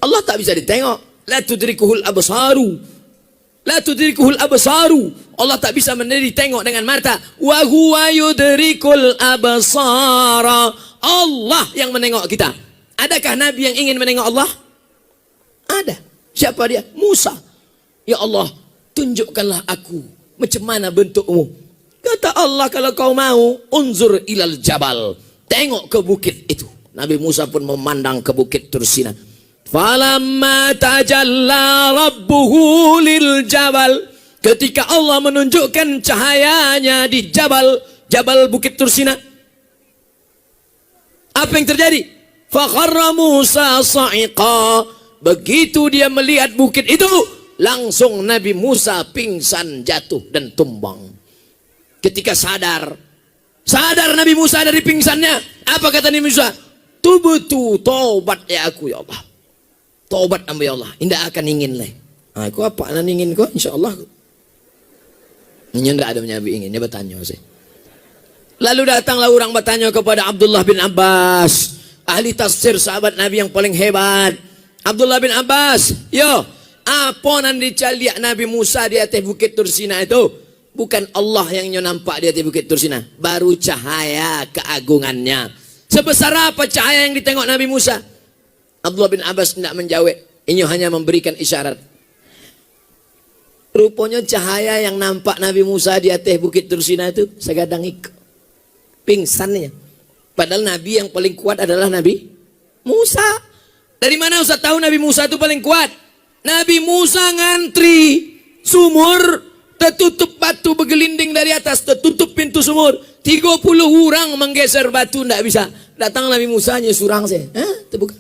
Allah tak bisa ditengok. La tudrikuhul absaru. La tudrikuhul absaru. Allah tak bisa ditengok dengan mata. Wa huwa yudrikul absara. Allah yang menengok kita. Adakah Nabi yang ingin menengok Allah? Ada. Siapa dia? Musa. Ya Allah, tunjukkanlah aku macam mana bentukmu. Kata Allah, kalau kau mau, unzur ilal jabal. Tengok ke bukit itu. Nabi Musa pun memandang ke bukit Tursina. Falamma tajalla rabbuhu lil jabal. Ketika Allah menunjukkan cahayanya di Jabal Bukit Tursina. Apa yang terjadi? Fakharra Musa sa'iqa. Begitu dia melihat bukit itu, langsung Nabi Musa pingsan, jatuh dan tumbang. Ketika sadar Nabi Musa dari pingsannya, apa kata Nabi Musa? Tubtu, taubat ya aku ya Allah. Taubat amba ya Allah, indah akan ingin leh. Aku apa nan ingin kau? Insyaallah. Ini tidak ada Nabi ingin, dia bertanya sih. Lalu datanglah orang bertanya kepada Abdullah bin Abbas, ahli tafsir, sahabat Nabi yang paling hebat. Abdullah bin Abbas, yo, apa nan dicaliak Nabi Musa di atas bukit Tursina itu? Bukan Allah yang nampak di atas bukit Tursina, baru cahaya keagungannya. Sebesar apa cahaya yang ditengok Nabi Musa? Abdullah bin Abbas tidak menjawab, ini hanya memberikan isyarat. Rupanya cahaya yang nampak Nabi Musa di atas bukit Tursina itu segadang ikut pingsannya. Padahal Nabi yang paling kuat adalah Nabi Musa. Dari mana Ustaz tahu Nabi Musa itu paling kuat? Nabi Musa ngantri sumur, tertutup batu bergelinding dari atas, tertutup pintu sumur. 30 orang menggeser batu, tidak bisa. Datang Nabi Musa hanya surang saya. Terbuka.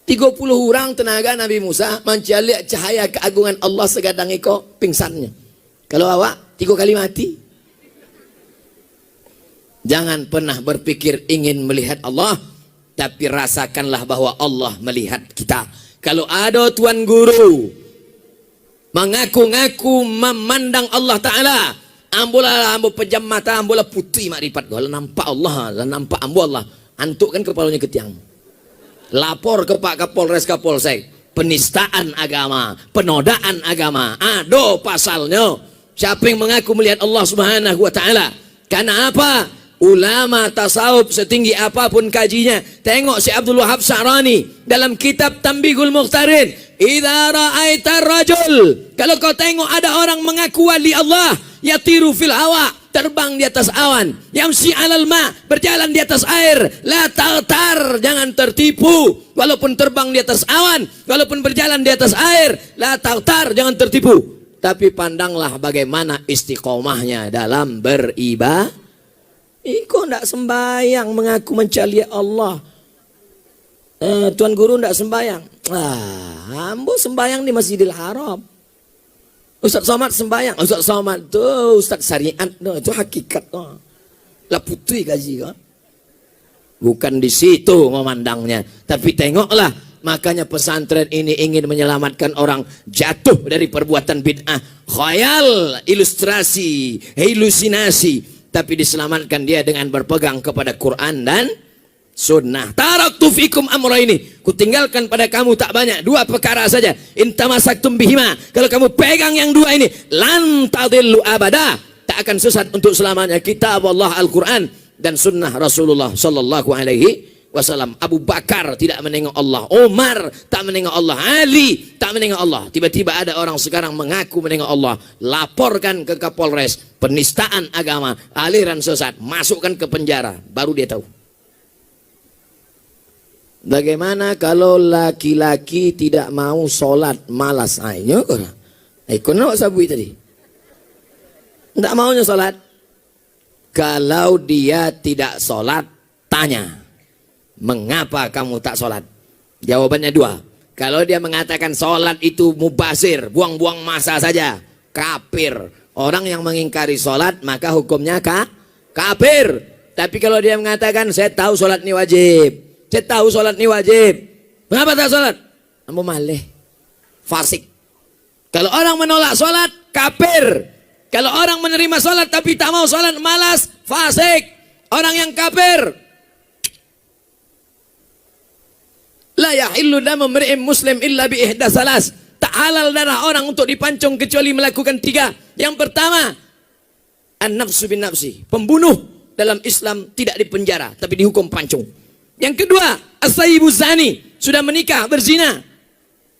30 orang tenaga Nabi Musa mencari cahaya keagungan Allah segadang iko pingsannya. Kalau awak 3 kali mati. Jangan pernah berpikir ingin melihat Allah, tapi rasakanlah bahwa Allah melihat kita. Kalau ada tuan guru mengaku-ngaku memandang Allah Ta'ala, ambolah ambo pejam mata, ambolah putih makrifat, kalau nampak Allah, nampak ambo Allah, antuk kan kepalanya ke tiang. Lapor ke Pak Kapolres Kapolsek, penistaan agama, penodaan agama, ada pasalnya. Siapa yang mengaku melihat Allah Subhanahu wa Ta'ala? Karena apa? Ulama tasawuf setinggi apapun kajinya, tengok si Abdul Wahab Sa'rani dalam kitab Tanbihul Mukhtarin, idza ra'aita rajul, kalau kau tengok ada orang mengaku wali Allah, yatiru fil hawa, terbang di atas awan, yamsi 'alal ma, berjalan di atas air, la taghtar, jangan tertipu. Walaupun terbang di atas awan, walaupun berjalan di atas air, la taghtar, jangan tertipu. Tapi pandanglah bagaimana istiqomahnya dalam beribadah. Kok tidak sembahyang mengaku mencari Allah? Tuan guru tidak sembahyang. Ambo sembahyang di Masjidil Haram. Ustaz Somad sembahyang. Ustaz Somad tuh Ustaz syariat, itu hakikat. Lah putih gaji kan? Bukan di situ memandangnya, tapi tengoklah. Makanya pesantren ini ingin menyelamatkan orang jatuh dari perbuatan bid'ah, khayal, ilustrasi, halusinasi. Tapi diselamatkan dia dengan berpegang kepada Quran dan sunnah. Taraktu fikum amra ini, kutinggalkan pada kamu tak banyak, 2 perkara saja. Intamasaktum bihima, kalau kamu pegang yang 2 ini, lan tadillu abada, tak akan sesat untuk selamanya. Kitab Allah Al-Quran dan sunnah Rasulullah sallallahu alaihi wasallam. Abu Bakar tidak menengok Allah, Umar tak menengok Allah, Ali tak menengok Allah. Tiba-tiba ada orang sekarang mengaku menengok Allah, laporkan ke Kapolres, penistaan agama, aliran sesat, masukkan ke penjara, baru dia tahu. Bagaimana kalau laki-laki tidak mau sholat, malas? Ayo, kenapa sabui tadi? Tidak maunya sholat. Kalau dia tidak sholat, tanya, mengapa kamu tak sholat? Jawabannya 2. Kalau dia mengatakan sholat itu mubazir, buang-buang masa saja, kafir. Orang yang mengingkari sholat maka hukumnya kafir. Tapi kalau dia mengatakan saya tahu sholat ini wajib, saya tahu sholat ini wajib, mengapa tak sholat? Kamu malih, fasik. Kalau orang menolak sholat, kafir. Kalau orang menerima sholat tapi tak mau sholat, malas, fasik. Orang yang kafir. La yahillu damu mri'in muslim illa bi ihda salas. Tak halal darah orang untuk dipancung kecuali melakukan 3. Yang pertama, an-nafsu bin nafsi. Pembunuh dalam Islam tidak dipenjara, tapi dihukum pancung. Yang kedua, as-sayyibu zani. Sudah menikah, berzina.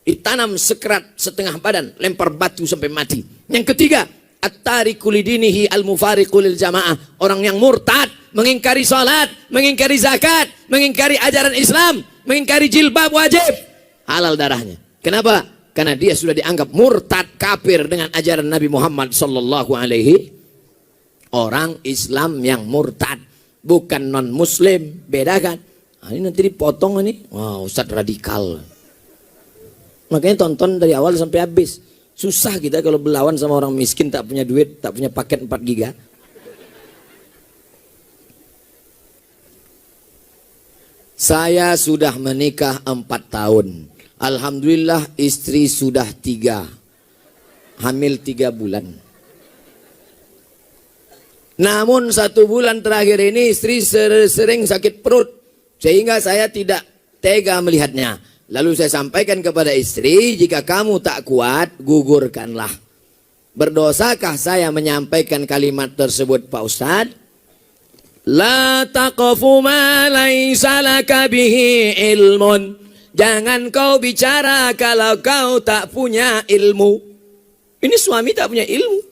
Ditanam sekerat setengah badan, lempar batu sampai mati. Yang ketiga, at-tariku lidinihi al-mufariqu lil jamaah. Orang yang murtad, mengingkari salat, mengingkari zakat, mengingkari ajaran Islam, mengingkari jilbab wajib. Halal darahnya. Kenapa? Karena dia sudah dianggap murtad, kafir dengan ajaran Nabi Muhammad sallallahu alaihi. Orang Islam yang murtad, bukan non muslim, beda kan? Nah, ini nanti dipotong ini. Wah, Ustadz radikal. Makanya tonton dari awal sampai habis. Susah kita kalau berlawan sama orang miskin, tak punya duit, tak punya paket 4 giga. Saya sudah menikah 4 tahun. Alhamdulillah istri sudah 3. Hamil 3 bulan. Namun 1 bulan terakhir ini istri sering sakit perut. Sehingga saya tidak tega melihatnya. Lalu saya sampaikan kepada istri, jika kamu tak kuat, gugurkanlah. Berdosakah saya menyampaikan kalimat tersebut, Pak Ustadz? La taqfu ma laysa laka bihi ilmun. Jangan kau bicara kalau kau tak punya ilmu. Ini suami tak punya ilmu.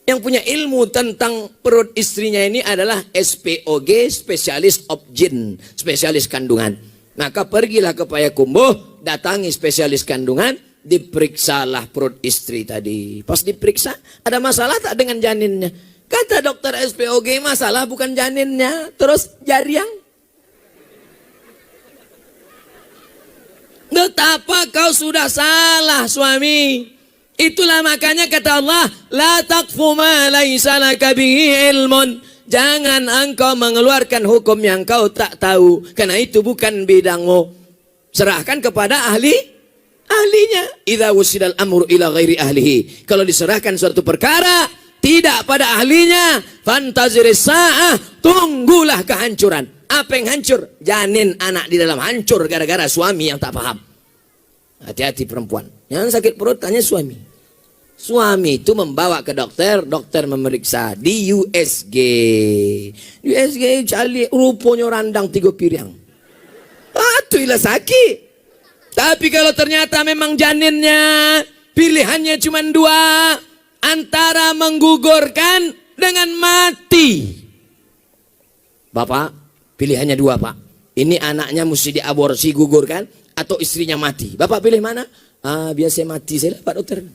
Yang punya ilmu tentang perut istrinya ini adalah SPOG, spesialis obgyn, spesialis kandungan. Maka pergilah ke Payakumbuh, datangi spesialis kandungan, diperiksalah perut istri tadi. Pas diperiksa, ada masalah tak dengan janinnya? Kata dokter SPOG, masalah bukan janinnya, terus jariang. Betapa kau sudah salah, suami. Itulah makanya kata Allah, la taqfu ma laysa laka bihi ilmun. Jangan engkau mengeluarkan hukum yang kau tak tahu, karena itu bukan bidangmu. Serahkan kepada ahlinya. Idza wusidal amru ila ghairi ahlihi. Kalau diserahkan suatu perkara tidak pada ahlinya, fantaziris sa'ah, tunggulah kehancuran. Apa yang hancur? Janin anak di dalam hancur gara-gara suami yang tak paham. Hati-hati perempuan. Yang sakit perut tanya suami. Suami itu membawa ke dokter, dokter memeriksa di USG. USG cali rupanya randang 3 piring. Itu ilah sakit. Tapi kalau ternyata memang janinnya, pilihannya cuma 2. Antara menggugurkan dengan mati. Bapak, pilihannya 2, Pak. Ini anaknya mesti diaborsi, gugurkan, atau istrinya mati. Bapak pilih mana? Biasa mati saya, Pak Dokter.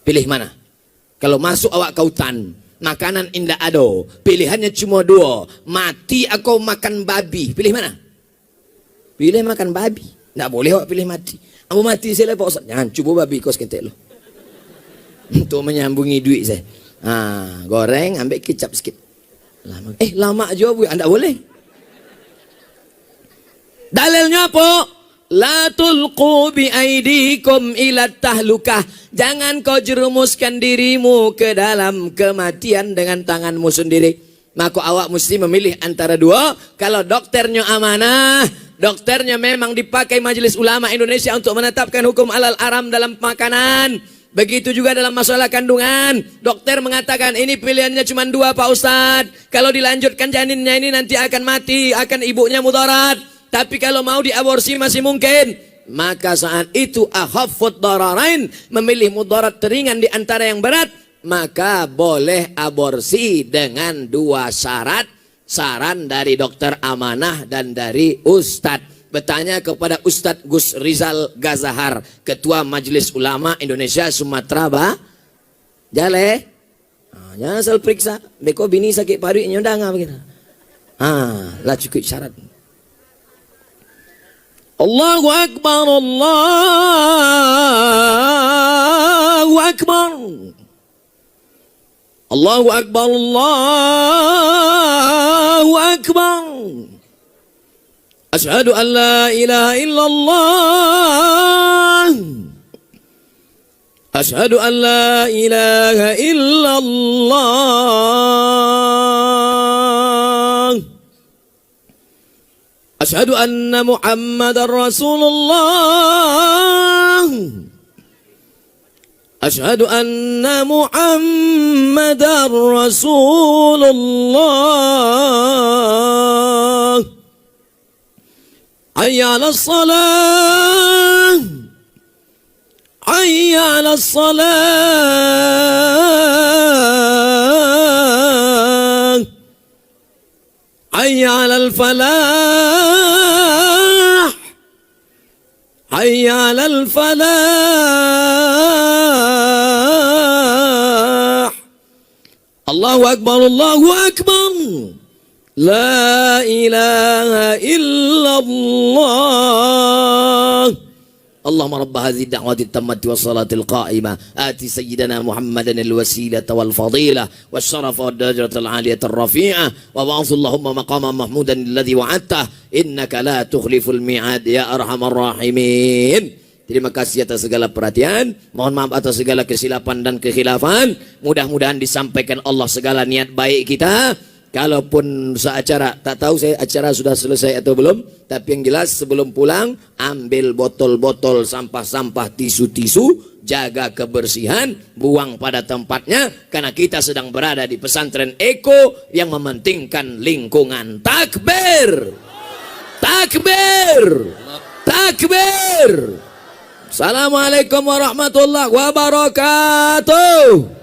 Pilih mana? Kalau masuk awak ke hutan, makanan indah ado, pilihannya cuma 2, mati atau makan babi. Pilih mana? Pilih makan babi. Tidak boleh awak pilih mati. Aku mati saya, Pak Ustaz. Jangan, coba babi kau sekentek lo. Untuk menyambungi duit saya. Goreng, ambil kecap sikit. Lama aja bu, anda boleh. Dalilnya apa? La tulqu bi aidikum ila tahlukah. Jangan kau jerumuskan dirimu ke dalam kematian dengan tanganmu sendiri. Maka awak mesti memilih antara 2. Kalau dokternya amanah, dokternya memang dipakai Majelis Ulama Indonesia untuk menetapkan hukum halal haram dalam makanan. Begitu juga dalam masalah kandungan. Dokter mengatakan ini pilihannya cuma 2, Pak Ustadz. Kalau dilanjutkan janinnya ini nanti akan mati, akan ibunya mudarat. Tapi kalau mau diaborsi masih mungkin. Maka saat itu akhaffud dararain, memilih mudarat teringan di antara yang berat, maka boleh aborsi dengan 2 syarat. Saran dari dokter amanah dan dari Ustadz. Bertanya kepada Ustadz Gus Rizal Gazahar, Ketua Majelis Ulama Indonesia Sumatera Jale. Jangan asal periksa. Beko bini sakit paru nyodang begitu. Lah cukup syarat. Allahu Akbar, Allahu Akbar. Allahu Akbar, Allahu Akbar. Asyhadu an la ilaha illallah. Asyhadu an la ilaha illallah. Asyhadu anna Muhammadar Rasulullah. Asyhadu anna Muhammadar Rasulullah. Hayya 'alas salah. Hayya 'alas salah. Hayya 'alal falah. Hayya 'alal falah. Allahu akbar, Allahu akbar. La ilaha illallah. Allahumma rabb hadhihi ad-da'wati at-tammati was-salati al-qa'imah ati sayyidina Muhammadan al-wasilata wal-fadilah wasyarafa wad-darajata al-'aliyata ar-rafi'ah wa ba'ath Allahumma maqaman mahmudan alladhi wa'adtah innaka la tukhliful mi'ad ya arhamar rahimin. Terima kasih atas segala perhatian. Mohon maaf atas segala kesilapan dan kekhilafan. Mudah-mudahan disampaikan Allah segala niat baik kita. Kalaupun seacara, tak tahu saya acara sudah selesai atau belum, tapi yang jelas sebelum pulang ambil botol-botol sampah-sampah, tisu-tisu, jaga kebersihan, buang pada tempatnya, karena kita sedang berada di pesantren Eko yang mementingkan lingkungan. Takbir, takbir, takbir. Assalamualaikum warahmatullahi wabarakatuh.